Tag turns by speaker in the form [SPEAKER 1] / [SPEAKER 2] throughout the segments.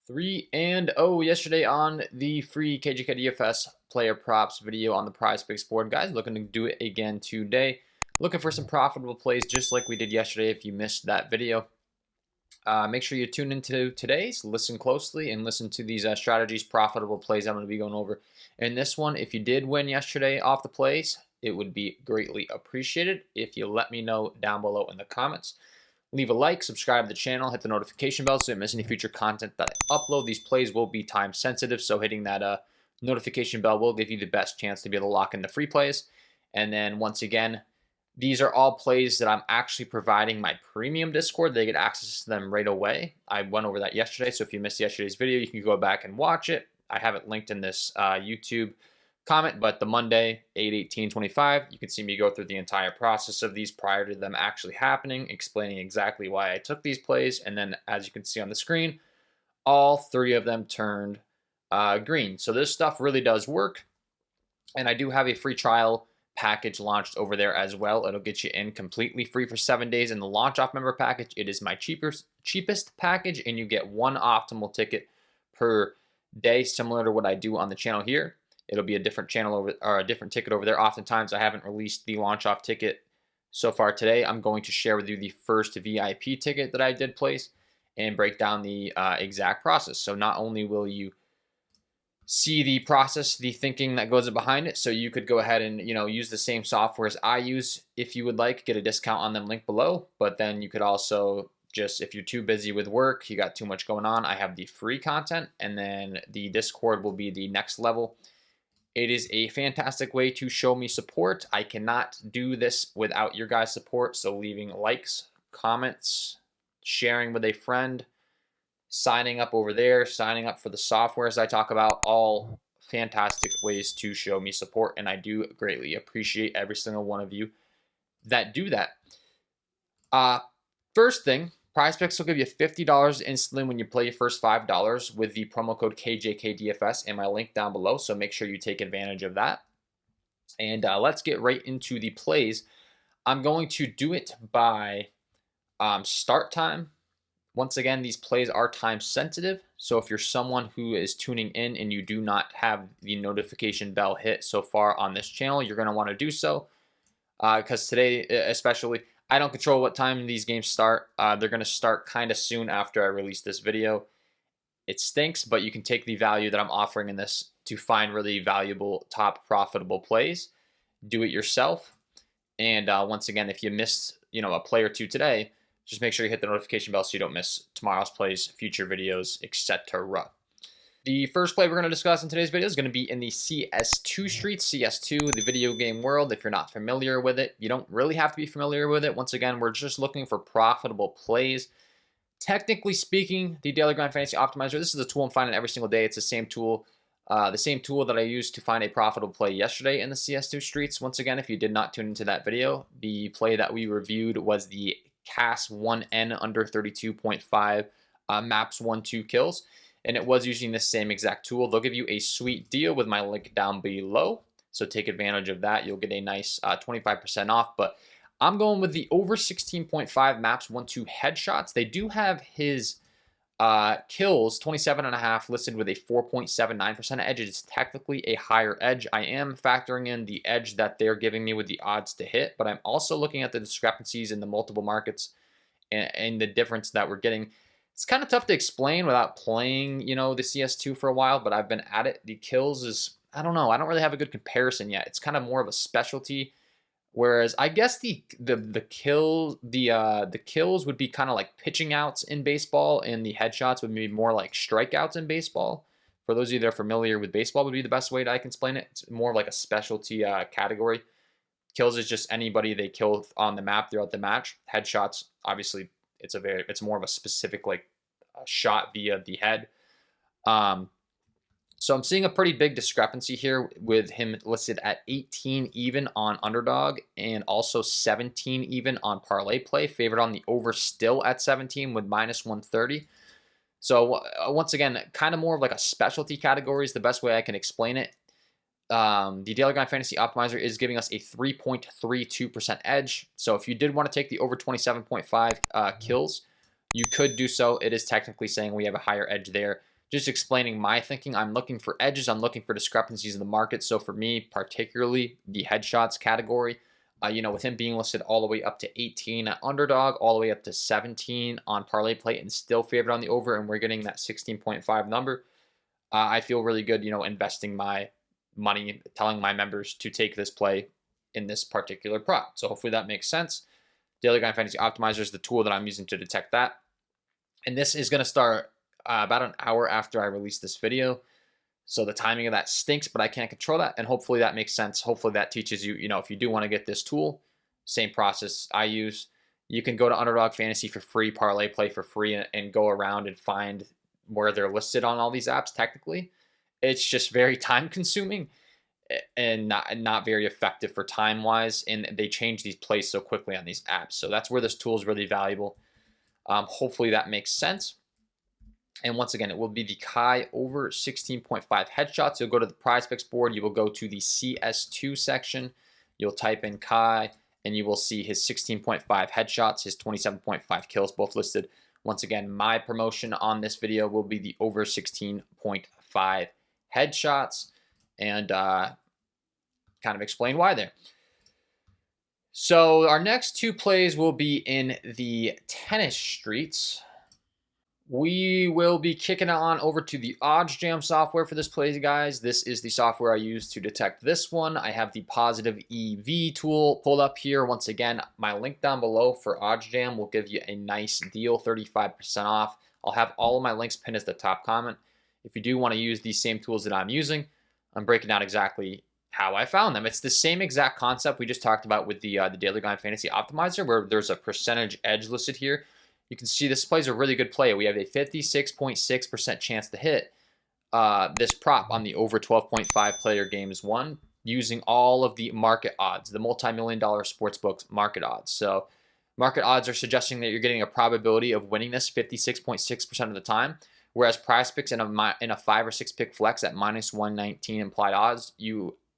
[SPEAKER 1] 3-0 yesterday on the free KJK DFS player props video on the Prizepicks board. Guys, looking to do it again today. Looking for some profitable plays just like we did yesterday if you missed that video. Make sure you tune into today's, listen closely, and listen to these strategies, profitable plays I'm going to be going over. In this one, if you did win yesterday off the plays, it would be greatly appreciated if you let me know down below in the comments. Leave a like, subscribe to the channel, hit the notification bell so you don't miss any future content that I upload. These plays will be time sensitive, so hitting that notification bell will give you the best chance to be able to lock in the free plays. And then once again, these are all plays that I'm actually providing my premium Discord. They get access to them right away. I went over that yesterday, so if you missed yesterday's video, you can go back and watch it. I have it linked in this YouTube comment, but the Monday 8/18/25, you can see me go through the entire process of these prior to them actually happening, explaining exactly why I took these plays. And then as you can see on the screen, all three of them turned green. So this stuff really does work. And I do have a free trial package launched over there as well. It'll get you in completely free for 7 days in the launch off member package. It is my cheapest package, and you get one optimal ticket per day, similar to what I do on the channel here. It'll be a different channel over, or a different ticket over there. Oftentimes I haven't released the launch off ticket so far today. I'm going to share with you the first VIP ticket that I did place and break down the exact process. So not only will you see the process, the thinking that goes behind it, so you could go ahead and use the same software as I use if you would like, get a discount on them, link below. But then you could also just, if you're too busy with work, you got too much going on, I have the free content, and then the Discord will be the next level. It is a fantastic way to show me support. I cannot do this without your guys' support, so leaving likes, comments, sharing with a friend, signing up over there, signing up for the softwares I talk about, all fantastic ways to show me support, and I do greatly appreciate every single one of you that do that. First thing, Prizepicks will give you $50 instantly when you play your first $5 with the promo code KJKDFS and my link down below, so make sure you take advantage of that. And let's get right into the plays. I'm going to do it by start time. Once again, these plays are time sensitive, so if you're someone who is tuning in and you do not have the notification bell hit so far on this channel, you're going to want to do so, because today especially, I don't control what time these games start. They're going to start kind of soon after I release this video. It stinks, but you can take the value that I'm offering in this to find really valuable, top profitable plays. Do it yourself. And once again, if you missed a play or two today, just make sure you hit the notification bell so you don't miss tomorrow's plays, future videos, etc. The first play we're going to discuss in today's video is going to be in the CS2 streets. CS2, the video game world. If you're not familiar with it, you don't really have to be familiar with it. Once again, we're just looking for profitable plays. Technically speaking, the Daily Grind Fantasy Optimizer, this is a tool I'm finding every single day. It's the same tool that I used to find a profitable play yesterday in the CS2 streets. Once again, if you did not tune into that video, the play that we reviewed was the CAS 1N under 32.5 maps 1-2 kills, and it was using the same exact tool. They'll give you a sweet deal with my link down below, so take advantage of that. You'll get a nice 25% off, but I'm going with the over 16.5 maps 1-2 headshots. They do have his kills 27.5 listed with a 4.79% edge. It's technically a higher edge. I am factoring in the edge that they're giving me with the odds to hit, but I'm also looking at the discrepancies in the multiple markets and the difference that we're getting. It's kind of tough to explain without playing, the CS2 for a while, but I've been at it. The kills is, I don't know. I don't really have a good comparison yet. It's kind of more of a specialty. Whereas I guess the kills would be kind of like pitching outs in baseball, and the headshots would be more like strikeouts in baseball. For those of you that are familiar with baseball, would be the best way that I can explain it. It's more of like a specialty category. Kills is just anybody they kill on the map throughout the match. Headshots, obviously, it's more of a specific shot via the head. So I'm seeing a pretty big discrepancy here with him listed at 18 even on Underdog and also 17 even on Parlay Play, favored on the over still at 17 with -130. So once again, kind of more of like a specialty category is the best way I can explain it. The Daily Grind Fantasy Optimizer is giving us a 3.32% edge. So if you did want to take the over 27.5 kills, you could do so. It is technically saying we have a higher edge there just explaining my thinking. I'm looking for edges. I'm looking for discrepancies in the market. So for me, particularly the headshots category, with him being listed all the way up to 18 at Underdog, all the way up to 17 on Parlay Play, and still favored on the over, and we're getting that 16.5 number. I feel really good, investing my money, telling my members to take this play in this particular prop. So hopefully that makes sense. Daily Grind Fantasy Optimizer is the tool that I'm using to detect that. And this is going to start about an hour after I release this video. So the timing of that stinks, but I can't control that. And hopefully that makes sense. Hopefully that teaches you, if you do want to get this tool, same process I use. You can go to Underdog Fantasy for free, Parlay Play for free, and go around and find where they're listed on all these apps. Technically, it's just very time consuming and not very effective for time wise. And they change these plays so quickly on these apps. So that's where this tool is really valuable. Hopefully that makes sense. And once again, it will be the Kai over 16.5 headshots. You'll go to the Prizepicks board. You will go to the CS2 section. You'll type in Kai, and you will see his 16.5 headshots, his 27.5 kills, both listed. Once again, my promotion on this video will be the over 16.5 headshots, and kind of explain why there. So our next two plays will be in the tennis streets. We will be kicking it on over to the OddsJam software for this play, guys. This is the software I use to detect this one. I have the positive EV tool pulled up here. Once again, my link down below for OddsJam will give you a nice deal, 35% off. I'll have all of my links pinned as the top comment. If you do want to use these same tools that I'm using, I'm breaking out exactly how I found them. It's the same exact concept we just talked about with the Daily Grind Fantasy Optimizer, where there's a percentage edge listed here. You can see this plays a really good play. We have a 56.6% chance to hit this prop on the over 12.5 player games won using all of the market odds, the multi-million-dollar sportsbook market odds. So market odds are suggesting that you're getting a probability of winning this 56.6% of the time, whereas Prizepicks in a 5 or 6 pick flex at minus 119 implied odds,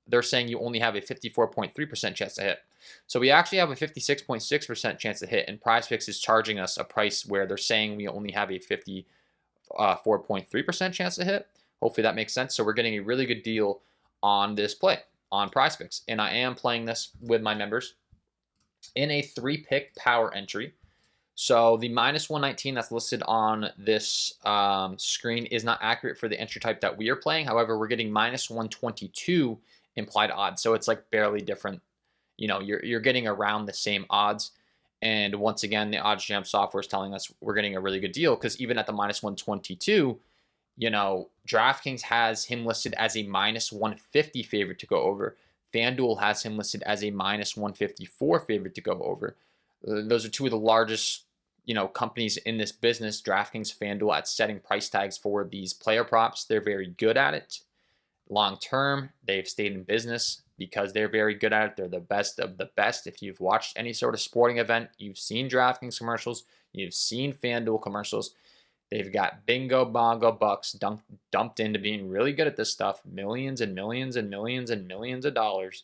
[SPEAKER 1] they're saying you only have a 54.3% chance to hit. So we actually have a 56.6% chance to hit, and Prizepicks is charging us a price where they're saying we only have a 54.3% chance to hit. Hopefully that makes sense. So we're getting a really good deal on this play on Prizepicks, and I am playing this with my members in a 3-pick power entry. So the minus 119 that's listed on this screen is not accurate for the entry type that we are playing. However, we're getting minus 122 implied odds, so it's like barely different. You're getting around the same odds. And once again, the OddsJam software is telling us we're getting a really good deal, because even at the minus 122, DraftKings has him listed as a minus 150 favorite to go over. FanDuel has him listed as a minus 154 favorite to go over. Those are two of the largest, companies in this business, DraftKings, FanDuel, at setting price tags for these player props. They're very good at it. Long term, they've stayed in business because they're very good at it. They're the best of the best. If you've watched any sort of sporting event, you've seen DraftKings commercials, you've seen FanDuel commercials. They've got bingo bongo bucks dumped into being really good at this stuff. Millions and millions and millions and millions of dollars.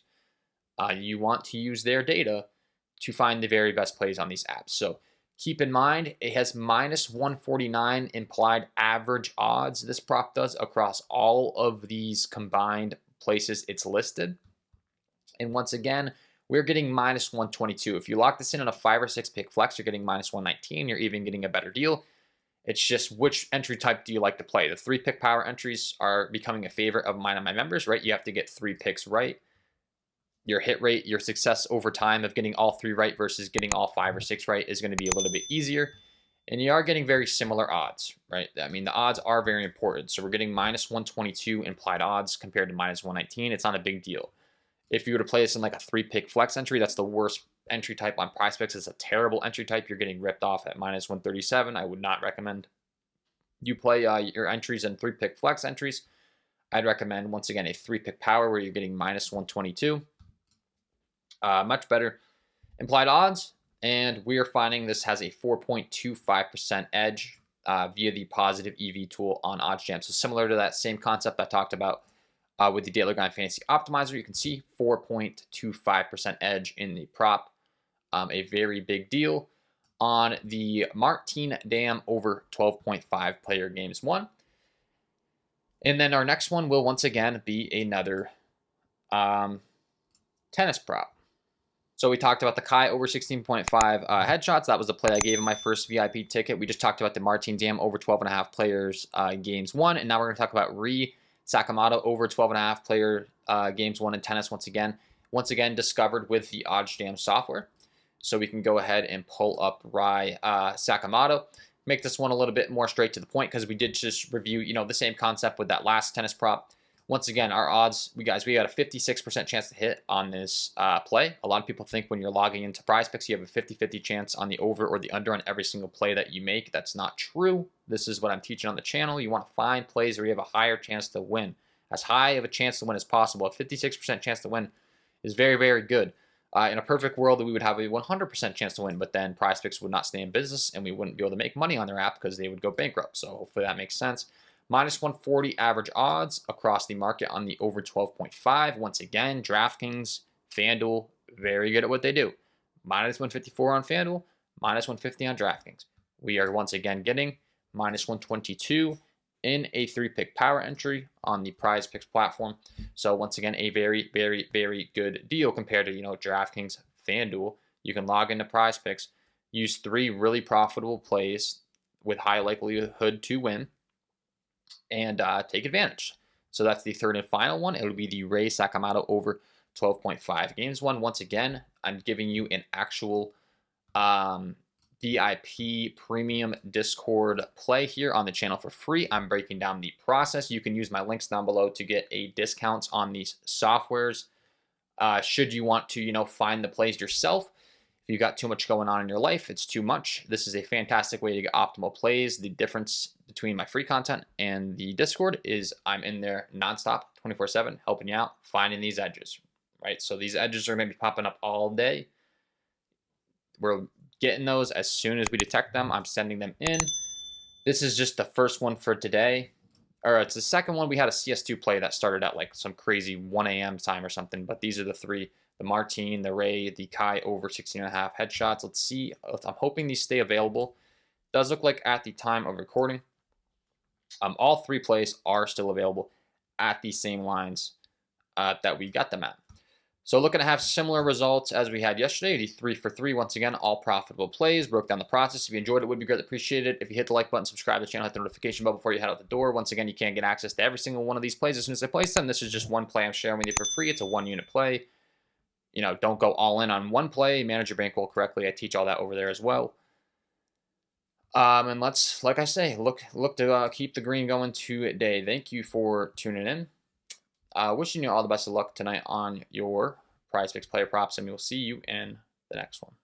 [SPEAKER 1] You want to use their data to find the very best plays on these apps. So keep in mind, it has minus 149 implied average odds. This prop does across all of these combined places it's listed. And once again, we're getting minus 122. If you lock this in on a 5 or 6 pick flex, you're getting minus 119. You're even getting a better deal. It's just which entry type do you like to play? The 3-pick power entries are becoming a favorite of mine and my members, right? You have to get 3 picks right. Your hit rate, your success over time of getting all 3 right versus getting all 5 or 6 right is going to be a little bit easier. And you are getting very similar odds, right? I mean, the odds are very important. So we're getting minus 122 implied odds compared to minus 119. It's not a big deal. If you were to play this in like a 3-pick flex entry, that's the worst entry type on Prizepicks. It's a terrible entry type. You're getting ripped off at minus 137. I would not recommend you play your entries in 3-pick flex entries. I'd recommend, once again, a 3-pick power where you're getting minus 122. Much better implied odds. And we are finding this has a 4.25% edge via the positive EV tool on OddsJam. So similar to that same concept I talked about with the Daily Grind Fantasy Optimizer, you can see 4.25% edge in the prop. A very big deal on the Martin Dam over 12.5 player games won. And then our next one will once again be another tennis prop. So we talked about the Kai over 16.5 headshots. That was the play I gave him my first VIP ticket. We just talked about the Martin Dam over 12.5 players games won. And now we're going to talk about Sakamoto over 12.5 player games won in tennis once again. Once again, discovered with the OddsJam software. So we can go ahead and pull up Sakamoto. Make this one a little bit more straight to the point because we did just review, the same concept with that last tennis prop. Once again, our odds, we got a 56% chance to hit on this play. A lot of people think when you're logging into Prizepicks, you have a 50-50 chance on the over or the under on every single play that you make. That's not true. This is what I'm teaching on the channel. You want to find plays where you have a higher chance to win. As high of a chance to win as possible. A 56% chance to win is very, very good. In a perfect world, we would have a 100% chance to win, but then Prizepicks would not stay in business and we wouldn't be able to make money on their app because they would go bankrupt. So hopefully that makes sense. Minus 140 average odds across the market on the over 12.5. Once again, DraftKings, FanDuel, very good at what they do. Minus 154 on FanDuel, minus 150 on DraftKings. We are once again getting minus 122 in a 3-pick power entry on the Prizepicks platform. So once again, a very, very, very good deal compared to, DraftKings, FanDuel. You can log into Prizepicks, use 3 really profitable plays with high likelihood to win, and take advantage. So that's the third and final one. It'll be the Ray Sakamoto over 12.5 games won. Once again, I'm giving you an actual VIP premium Discord play here on the channel for free. I'm breaking down the process. You can use my links down below to get a discounts on these softwares. Should you want to, find the plays yourself, if you got too much going on in your life, it's too much. This is a fantastic way to get optimal plays. The difference between my free content and the Discord is I'm in there nonstop, 24/7, helping you out, finding these edges, right? So these edges are going to be popping up all day. We're getting those as soon as we detect them. I'm sending them in. This is just the first one for today. Or it's the second one. We had a CS2 play that started at like some crazy 1 a.m. time or something, but these are the 3. The Martin, the Ray, the Kai over 16.5 headshots. Let's see. I'm hoping these stay available. Does look like at the time of recording, all 3 plays are still available at the same lines that we got them at. So looking to have similar results as we had yesterday. The 3 for 3, once again, all profitable plays. Broke down the process. If you enjoyed it, would be greatly appreciated. If you hit the like button, subscribe to the channel, hit the notification bell before you head out the door. Once again, you can get access to every single one of these plays as soon as I place them. This is just one play I'm sharing with you for free. It's a 1-unit play. Don't go all in on one play. Manage your bankroll correctly. I teach all that over there as well. And let's, like I say, look to keep the green going today. Thank you for tuning in. Wishing you all the best of luck tonight on your Prizepicks player props, and we'll see you in the next one.